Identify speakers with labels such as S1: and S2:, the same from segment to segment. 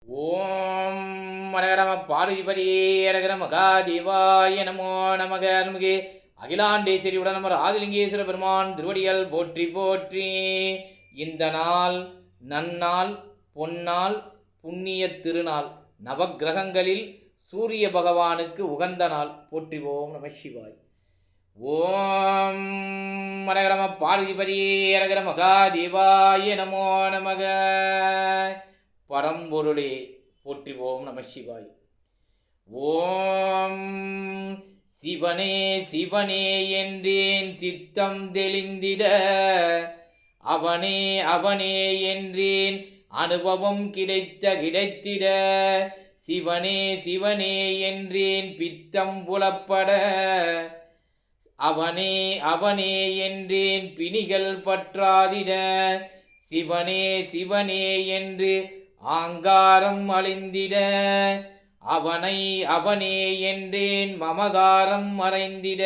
S1: ஓம் மரகரம பார்வதிபதியரகர மகாதேவாய நமோ நமக நமகே அகிலாண்டேஸ்வரி உடனமர் ஆதிலிங்கேஸ்வர பெருமான் திருவடிகள் போற்றி போற்றி. இந்த நாள் நன்னாள், பொன்னாள், புண்ணிய திருநாள், நவக்கிரகங்களில் சூரிய பகவானுக்கு உகந்த நாள். போற்றிவோம் நம சிவாய். ஓம் மரகரம பார்வதிபதியரகர மகாதேவாய நமோ நமக. பரம்பொருளே போற்றிவோம் நம சிவாய். ஓம் சிவனே சிவனே என்றேன் சித்தம் தெளிந்திட, அவனே அவனே என்றேன் அனுபவம் கிடைத்திட, சிவனே சிவனே என்றேன் பித்தம் புலப்பட, அவனே அவனே என்றேன் பிணிகள் பற்றாதிட, சிவனே சிவனே என்று ஆங்காரம் அழிந்திட, அவனை அவனே என்றேன் மமகாரம் மறைந்திட,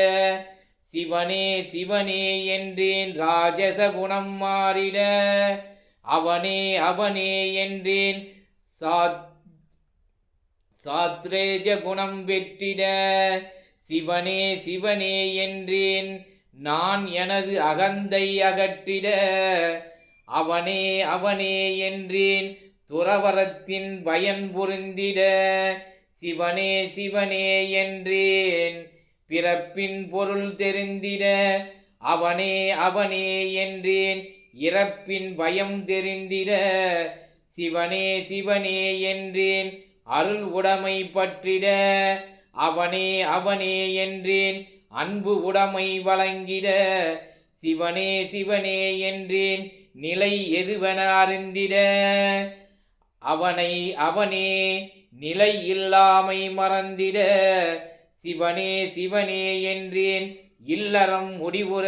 S1: சிவனே சிவனே என்றேன் ராஜச குணம் மாறிட, அவனே அவனே என்றேன் சாத்ரேஜ குணம் வெற்றிட, சிவனே சிவனே என்றேன் நான் எனது அகந்தை அகற்றிட, அவனே அவனே என்றேன் துறவரத்தின் பயன் புரிந்திட, சிவனே சிவனே என்றேன் பிறப்பின் பொருள் தெரிந்திட, அவனே அவனே என்றேன் இறப்பின் பயம் தெரிந்திட, சிவனே சிவனே என்றேன் அருள் உடைமை பற்றிட, அவனே அவனே என்றேன் அன்பு உடைமை வழங்கிட, சிவனே சிவனே என்றேன் நிலை எதுவென அறிந்திட, அவனை அவனே நிலை இல்லாமை மறந்திட, சிவனே சிவனே என்றேன் இல்லறம் முடிவுற,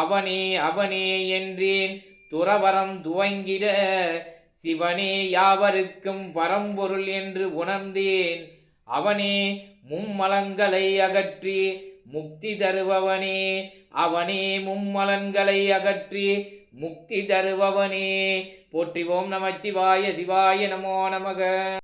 S1: அவனே அவனே என்றேன் துறவரம் துவங்கிட, சிவனே யாவருக்கும் பரம்பொருள் என்று உணர்ந்தேன், அவனே மும்மலங்களை அகற்றி முக்தி தருபவனே, அவனே மும்மலன்களை அகற்றி முக்தி தருபவனே. போற்றிவோம் நமச்சிவாய. சிவாய நமோ நமக.